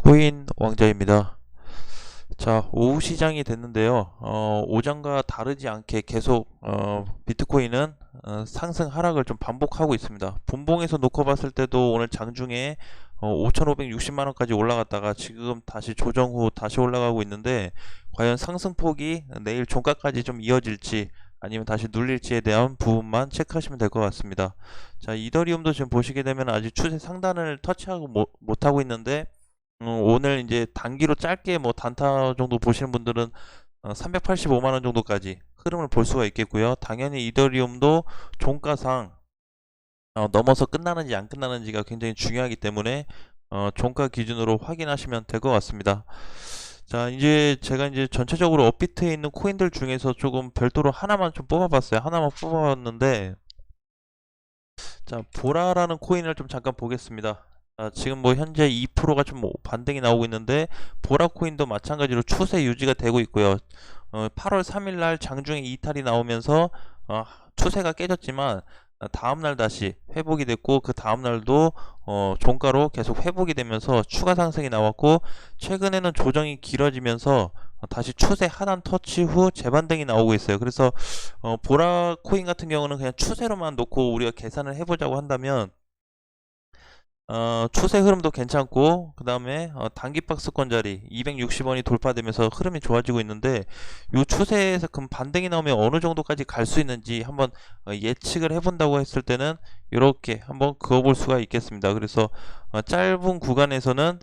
코인 왕자입니다. 자, 오후 시장이 됐는데요. 오전과 다르지 않게 계속 비트코인은 상승 하락을 좀 반복하고 있습니다. 분봉에서 놓고 봤을 때도 오늘 장중에 5,560만 원까지 올라갔다가 지금 다시 조정 후 다시 올라가고 있는데, 과연 상승폭이 내일 종가까지 좀 이어질지 아니면 다시 눌릴지에 대한 부분만 체크하시면 될 것 같습니다. 자, 이더리움도 지금 보시게 되면 아직 추세 상단을 터치하고 못하고 있는데, 오늘 이제 단기로 짧게 뭐 단타 정도 보시는 분들은 385만 원 정도까지 흐름을 볼 수가 있겠고요. 당연히 이더리움도 종가상 넘어서 끝나는지 안 끝나는지가 굉장히 중요하기 때문에 종가 기준으로 확인하시면 될 것 같습니다. 자, 이제 제가 이제 전체적으로 업비트에 있는 코인들 중에서 조금 별도로 하나만 좀 뽑아봤어요. 하나만 뽑아봤는데, 자, 보라라는 코인을 좀 잠깐 보겠습니다. 지금 뭐 현재 2%가 좀 반등이 나오고 있는데, 보라 코인도 마찬가지로 추세 유지가 되고 있고요. 8월 3일 날 장중에 이탈이 나오면서 추세가 깨졌지만, 다음날 다시 회복이 됐고, 그 다음날도 종가로 계속 회복이 되면서 추가 상승이 나왔고, 최근에는 조정이 길어지면서 다시 추세 하단 터치 후 재반등이 나오고 있어요. 그래서 보라 코인 같은 경우는 그냥 추세로만 놓고 우리가 계산을 해보자고 한다면, 추세 흐름도 괜찮고, 그 다음에 단기 박스권 자리 260원이 돌파되면서 흐름이 좋아지고 있는데, 이 추세에서 금 반등이 나오면 어느 정도까지 갈 수 있는지 한번 예측을 해본다고 했을 때는 이렇게 한번 그어볼 수가 있겠습니다. 그래서 짧은 구간에서는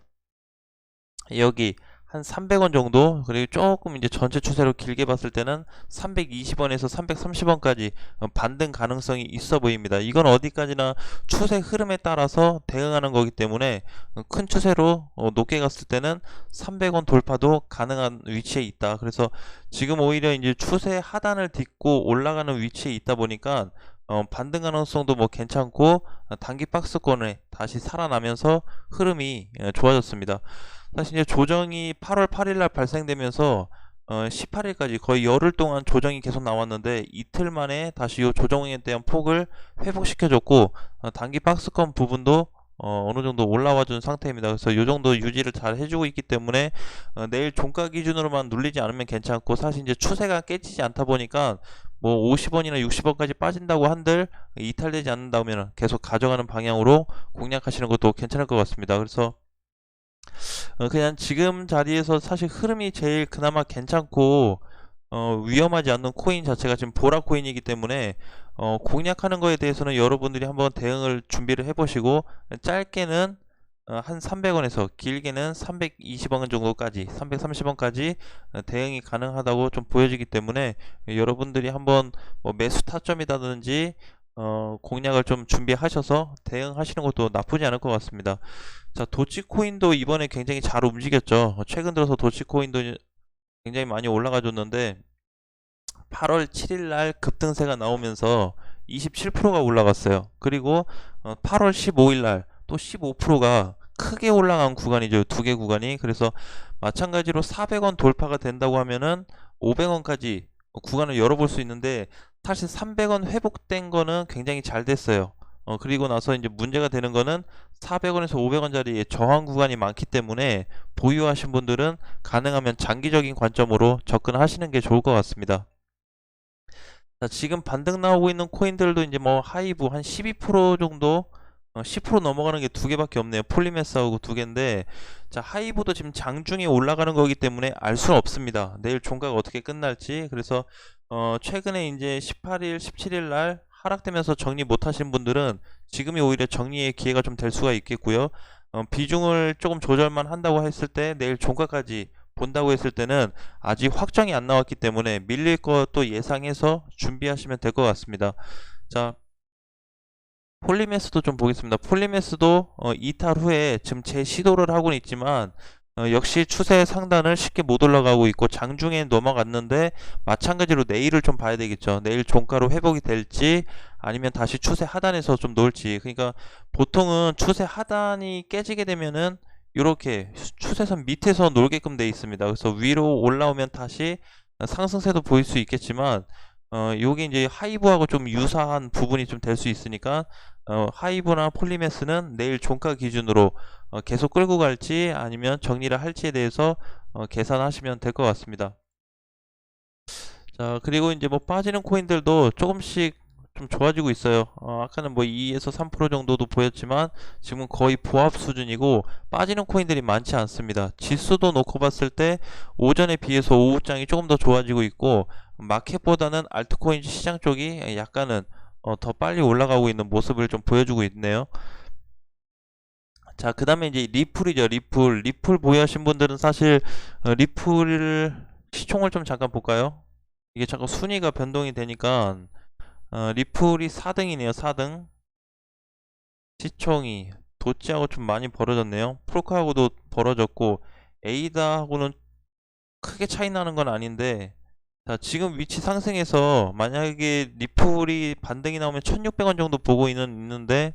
여기 한 300원 정도, 그리고 조금 이제 전체 추세로 길게 봤을 때는 320원에서 330원까지 반등 가능성이 있어 보입니다. 이건 어디까지나 추세 흐름에 따라서 대응하는 거기 때문에 큰 추세로 높게 갔을 때는 300원 돌파도 가능한 위치에 있다. 그래서 지금 오히려 이제 추세 하단을 딛고 올라가는 위치에 있다 보니까 반등 가능성도 뭐 괜찮고, 단기 박스권에 다시 살아나면서 흐름이 좋아졌습니다. 사실 이제 조정이 8월 8일 날 발생되면서 18일까지 거의 열흘 동안 조정이 계속 나왔는데, 이틀 만에 다시 이 조정에 대한 폭을 회복시켜줬고, 단기 박스권 부분도 어느 정도 올라와 준 상태입니다. 그래서 이 정도 유지를 잘 해주고 있기 때문에 내일 종가 기준으로만 눌리지 않으면 괜찮고, 사실 이제 추세가 깨지지 않다 보니까 뭐 50원이나 60원까지 빠진다고 한들 이탈되지 않는다면 계속 가져가는 방향으로 공략하시는 것도 괜찮을 것 같습니다. 그래서 그냥 지금 자리에서 사실 흐름이 제일 그나마 괜찮고 위험하지 않는 코인 자체가 지금 보라 코인이기 때문에 공략하는 거에 대해서는 여러분들이 한번 대응을 준비를 해보시고, 짧게는 한 300원에서 길게는 320원 정도까지, 330원까지 대응이 가능하다고 좀 보여지기 때문에, 여러분들이 한번 뭐 매수 타점이라든지 공략을 좀 준비하셔서 대응하시는 것도 나쁘지 않을 것 같습니다. 자, 도치코인도 이번에 굉장히 잘 움직였죠. 최근 들어서 도치코인도 굉장히 많이 올라가 줬는데, 8월 7일 날 급등세가 나오면서 27%가 올라갔어요. 그리고 8월 15일 날 또 15%가 크게 올라간 구간이죠. 두 개 구간이. 그래서 마찬가지로 400원 돌파가 된다고 하면은 500원까지 구간을 열어볼 수 있는데, 사실 300원 회복된 거는 굉장히 잘 됐어요. 그리고 나서 이제 문제가 되는 거는 400원에서 500원짜리 저항 구간이 많기 때문에, 보유하신 분들은 가능하면 장기적인 관점으로 접근하시는 게 좋을 것 같습니다. 자, 지금 반등 나오고 있는 코인들도 이제 뭐 하이브 한 12% 정도, 10% 넘어가는 게 두 개밖에 없네요. 폴리메스하고 두 개인데, 자, 하이브도 지금 장중에 올라가는 거기 때문에 알 수는 없습니다. 내일 종가가 어떻게 끝날지. 그래서 최근에 이제 18일, 17일 날 하락되면서 정리 못 하신 분들은 지금이 오히려 정리의 기회가 좀 될 수가 있겠고요. 비중을 조금 조절만 한다고 했을 때, 내일 종가까지 본다고 했을 때는 아직 확정이 안 나왔기 때문에 밀릴 것도 예상해서 준비하시면 될 것 같습니다. 자, 폴리메스도 좀 보겠습니다. 폴리메스도 이탈 후에 지금 재시도를 하고는 있지만, 역시 추세 상단을 쉽게 못 올라가고 있고, 장중에 넘어갔는데 마찬가지로 내일을 좀 봐야 되겠죠. 내일 종가로 회복이 될지 아니면 다시 추세 하단에서 좀 놓을지. 그러니까 보통은 추세 하단이 깨지게 되면은 이렇게 추세선 밑에서 놀게끔 돼 있습니다. 그래서 위로 올라오면 다시 상승세도 보일 수 있겠지만, 요게 이제 하이브하고 좀 유사한 부분이 좀 될 수 있으니까 하이브나 폴리메스는 내일 종가 기준으로 계속 끌고 갈지 아니면 정리를 할지에 대해서 계산하시면 될 것 같습니다. 자, 그리고 이제 뭐 빠지는 코인들도 조금씩 좀 좋아지고 있어요. 아까는 뭐 2에서 3% 정도도 보였지만 지금은 거의 보합 수준이고 빠지는 코인들이 많지 않습니다. 지수도 놓고 봤을 때 오전에 비해서 오후장이 조금 더 좋아지고 있고 마켓보다는 알트코인 시장 쪽이 약간은 더 빨리 올라가고 있는 모습을 좀 보여주고 있네요. 자, 그 다음에 이제 리플이죠. 리플 보유하신 분들은 사실 리플 시총을 좀 잠깐 볼까요? 이게 자꾸 순위가 변동이 되니까 리플이 4등이네요. 4등. 시총이 도치하고 좀 많이 벌어졌네요. 프로카하고도 벌어졌고 에이다하고는 크게 차이 나는 건 아닌데, 자, 지금 위치 상승해서 만약에 리플이 반등이 나오면 1600원 정도 보고 있는데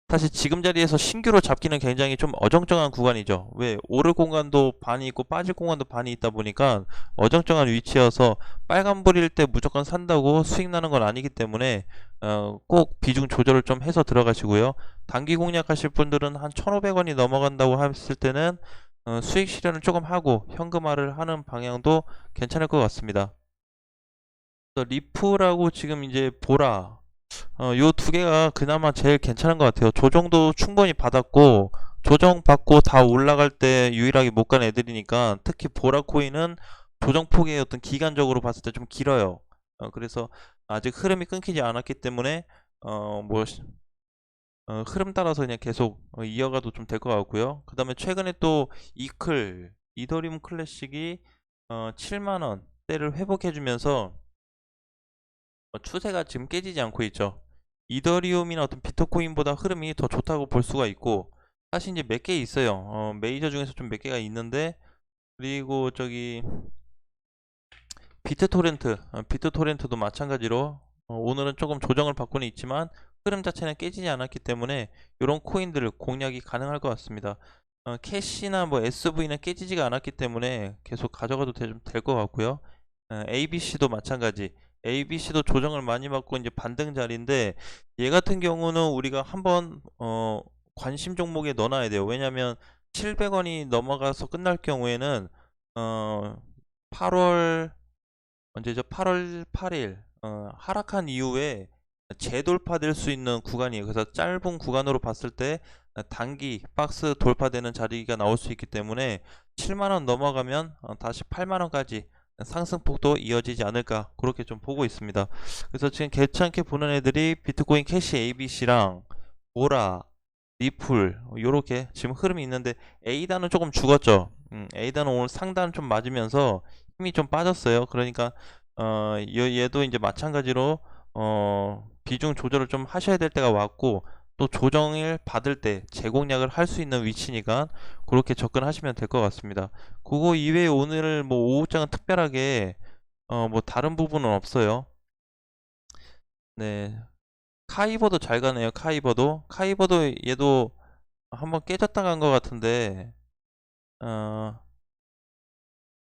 사실 지금 자리에서 신규로 잡기는 굉장히 좀 어정쩡한 구간이죠. 왜? 오를 공간도 반이 있고 빠질 공간도 반이 있다 보니까 어정쩡한 위치여서 빨간불일 때 무조건 산다고 수익 나는 건 아니기 때문에 꼭 비중 조절을 좀 해서 들어가시고요. 단기 공략하실 분들은 한 1500원이 넘어간다고 했을 때는 수익 실현을 조금 하고 현금화를 하는 방향도 괜찮을 것 같습니다. 리플하고 지금 이제 보라, 요 두 개가 그나마 제일 괜찮은 것 같아요. 조정도 충분히 받았고, 조정받고 다 올라갈 때 유일하게 못 간 애들이니까, 특히 보라코인은 조정폭의 어떤 기간적으로 봤을 때 좀 길어요. 그래서 아직 흐름이 끊기지 않았기 때문에, 뭐, 흐름 따라서 그냥 계속 이어가도 좀 될 것 같고요. 그 다음에 최근에 또 이더리움 클래식이 7만원 대를 회복해주면서 추세가 지금 깨지지 않고 있죠. 이더리움이나 어떤 비트코인보다 흐름이 더 좋다고 볼 수가 있고, 사실 이제 몇 개 있어요. 메이저 중에서 좀 몇 개가 있는데, 그리고 저기 비트토렌트도 마찬가지로 오늘은 조금 조정을 받고는 있지만 흐름 자체는 깨지지 않았기 때문에 이런 코인들 공략이 가능할 것 같습니다. 캐시나 뭐 SV는 깨지지가 않았기 때문에 계속 가져가도 좀 될 것 같고요. ABC도 마찬가지. ABC도 조정을 많이 받고 이제 반등 자리인데 얘 같은 경우는 우리가 한번 관심 종목에 넣어놔야 돼요. 왜냐하면 700원이 넘어가서 끝날 경우에는 8월 언제죠? 8월 8일 하락한 이후에 재돌파될 수 있는 구간이에요. 그래서 짧은 구간으로 봤을 때 단기 박스 돌파되는 자리가 나올 수 있기 때문에 7만원 넘어가면 다시 8만원까지 상승폭도 이어지지 않을까 그렇게 좀 보고 있습니다. 그래서 지금 괜찮게 보는 애들이 비트코인 캐시 ABC랑 보라, 리플 요렇게 지금 흐름이 있는데 A단은 조금 죽었죠. A단은 오늘 상단 좀 맞으면서 힘이 좀 빠졌어요. 그러니까 얘도 이제 마찬가지로 비중 조절을 좀 하셔야 될 때가 왔고 또 조정을 받을 때 재공략을 할 수 있는 위치니까 그렇게 접근하시면 될 것 같습니다. 그거 이외에 오늘 뭐 오후장은 특별하게 뭐 다른 부분은 없어요. 네, 카이버도 잘 가네요. 카이버도 얘도 한번 깨졌다 간 것 같은데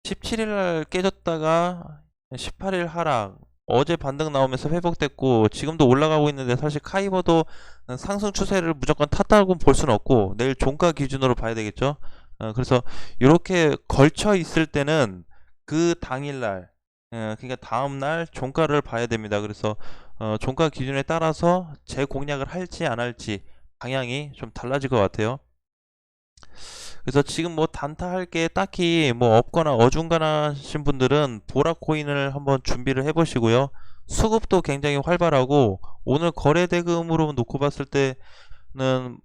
17일날 깨졌다가 18일 하락, 어제 반등 나오면서 회복됐고 지금도 올라가고 있는데 사실 카이버도 상승 추세를 무조건 탔다고 볼 수는 없고 내일 종가 기준으로 봐야 되겠죠. 그래서 이렇게 걸쳐 있을 때는 그 당일날 그러니까 다음날 종가를 봐야 됩니다. 그래서 종가 기준에 따라서 재공략을 할지 안 할지 방향이 좀 달라질 것 같아요. 그래서 지금 뭐 단타 할 게 딱히 뭐 없거나 어중간하신 분들은 보라코인을 한번 준비를 해보시고요. 수급도 굉장히 활발하고 오늘 거래 대금으로 놓고 봤을 때는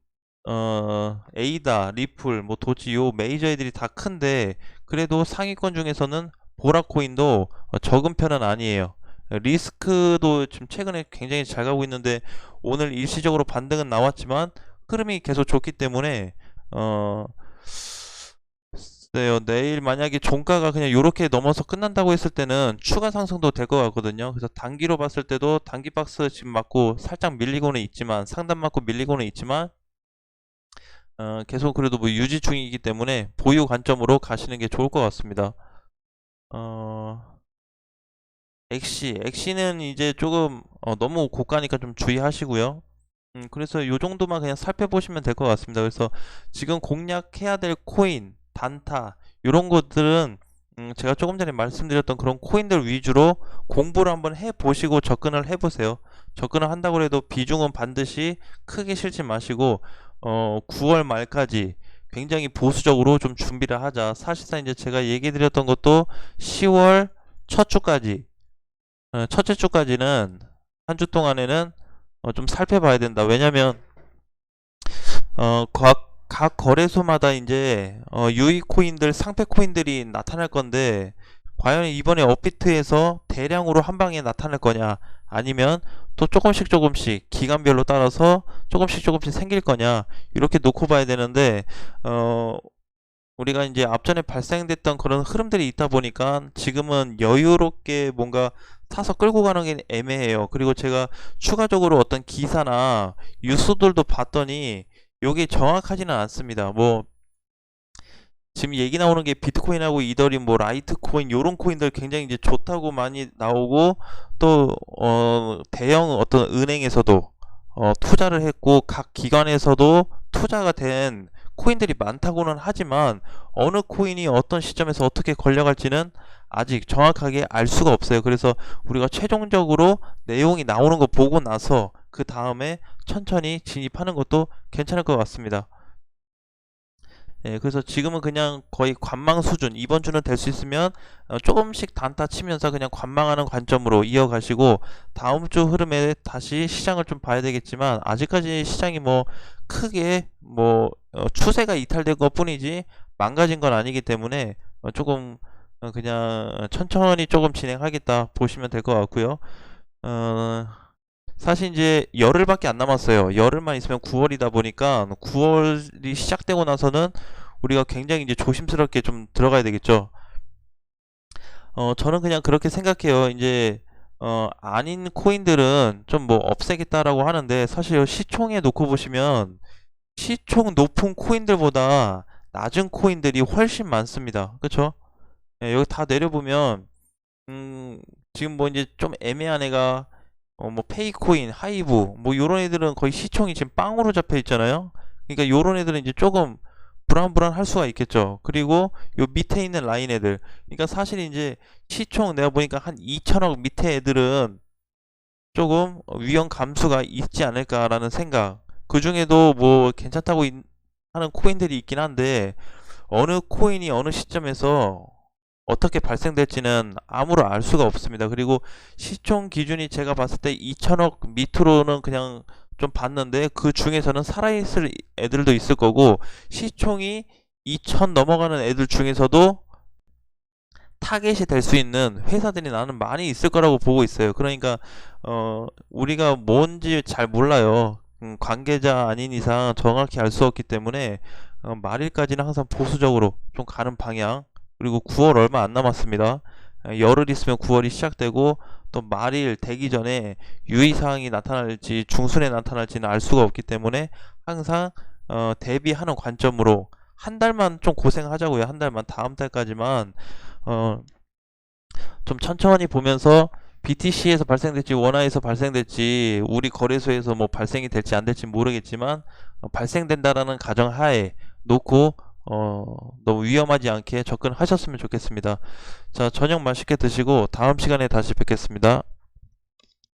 에이다, 리플, 뭐 도지 요 메이저 애들이 다 큰데 그래도 상위권 중에서는 보라코인도 적은 편은 아니에요. 리스크도 지금 최근에 굉장히 잘 가고 있는데 오늘 일시적으로 반등은 나왔지만 흐름이 계속 좋기 때문에 어 네요. 내일 만약에 종가가 그냥 요렇게 넘어서 끝난다고 했을 때는 추가 상승도 될 것 같거든요. 그래서 단기로 봤을 때도 단기 박스 지금 맞고 살짝 밀리고는 있지만 상단 맞고 밀리고는 있지만 계속 그래도 뭐 유지 중이기 때문에 보유 관점으로 가시는 게 좋을 것 같습니다. 어, 엑시는 이제 조금 너무 고가니까 좀 주의하시고요. 그래서 요 정도만 그냥 살펴보시면 될 것 같습니다. 그래서 지금 공략해야 될 코인, 단타, 이런 것들은 제가 조금 전에 말씀드렸던 그런 코인들 위주로 공부를 한번 해보시고 접근을 해보세요. 접근을 한다고 해도 비중은 반드시 크게 실지 마시고 9월 말까지 굉장히 보수적으로 좀 준비를 하자. 사실상 이제 제가 얘기 드렸던 것도 10월 첫 주까지, 첫째 주까지는 한 주 동안에는 좀 살펴봐야 된다. 왜냐면 각 거래소마다 이제 유의 코인들, 상패 코인들이 나타날 건데 과연 이번에 업비트에서 대량으로 한 방에 나타날 거냐, 아니면 또 조금씩 기간별로 따라서 조금씩 생길 거냐, 이렇게 놓고 봐야 되는데 우리가 이제 앞전에 발생됐던 그런 흐름들이 있다 보니까 지금은 여유롭게 뭔가 타서 끌고 가는 게 애매해요. 그리고 제가 추가적으로 어떤 기사나 뉴스들도 봤더니 요게 정확하지는 않습니다. 뭐 지금 얘기 나오는 게 비트코인하고 이더리움, 뭐 라이트코인, 요런 코인들 굉장히 이제 좋다고 많이 나오고, 또 대형 어떤 은행에서도 투자를 했고 각 기관에서도 투자가 된 코인들이 많다고는 하지만 어느 코인이 어떤 시점에서 어떻게 걸려갈지는 아직 정확하게 알 수가 없어요. 그래서 우리가 최종적으로 내용이 나오는 거 보고 나서 그 다음에 천천히 진입하는 것도 괜찮을 것 같습니다. 예, 그래서 지금은 그냥 거의 관망 수준, 이번 주는 될 수 있으면 조금씩 단타 치면서 그냥 관망하는 관점으로 이어가시고 다음 주 흐름에 다시 시장을 좀 봐야 되겠지만, 아직까지 시장이 뭐 크게 뭐 추세가 이탈된 것 뿐이지 망가진 건 아니기 때문에 조금 그냥 천천히 조금 진행하겠다 보시면 될 것 같고요. 어, 사실 이제 열흘밖에 안 남았어요. 열흘만 있으면 9월이다 보니까 9월이 시작되고 나서는 우리가 굉장히 이제 조심스럽게 좀 들어가야 되겠죠. 저는 그냥 그렇게 생각해요. 이제 아닌 코인들은 좀 뭐 없애겠다라고 하는데, 사실 시총에 놓고 보시면 시총 높은 코인들보다 낮은 코인들이 훨씬 많습니다. 그쵸? 예, 여기 다 내려보면 지금 뭐 이제 좀 애매한 애가 뭐 페이코인, 하이브, 뭐 요런 애들은 거의 시총이 지금 빵으로 잡혀 있잖아요. 그러니까 요런 애들은 이제 조금 불안할 수가 있겠죠. 그리고 요 밑에 있는 라인 애들, 그러니까 사실 이제 시총 내가 보니까 한 2천억 밑에 애들은 조금 위험 감수가 있지 않을까라는 생각. 그 중에도 뭐 괜찮다고 하는 코인들이 있긴 한데 어느 코인이 어느 시점에서 어떻게 발생될지는 아무로 알 수가 없습니다. 그리고 시총 기준이 제가 봤을 때 2천억 밑으로는 그냥 좀 봤는데, 그 중에서는 살아있을 애들도 있을 거고, 시총이 2천 넘어가는 애들 중에서도 타겟이 될 수 있는 회사들이 나는 많이 있을 거라고 보고 있어요. 그러니까 우리가 뭔지 잘 몰라요. 관계자 아닌 이상 정확히 알 수 없기 때문에 말일까지는 항상 보수적으로 좀 가는 방향. 그리고 9월 얼마 안 남았습니다. 열흘 있으면 9월이 시작되고, 또 말일 되기 전에 유의사항이 나타날지 중순에 나타날지는 알 수가 없기 때문에 항상 대비하는 관점으로 한 달만 좀 고생하자고요. 한 달만, 다음 달까지만 어, 좀 천천히 보면서 BTC에서 발생될지 원화에서 발생될지 우리 거래소에서 뭐 발생이 될지 안 될지 모르겠지만 발생된다라는 가정하에 놓고 너무 위험하지 않게 접근하셨으면 좋겠습니다. 자, 저녁 맛있게 드시고 다음 시간에 다시 뵙겠습니다.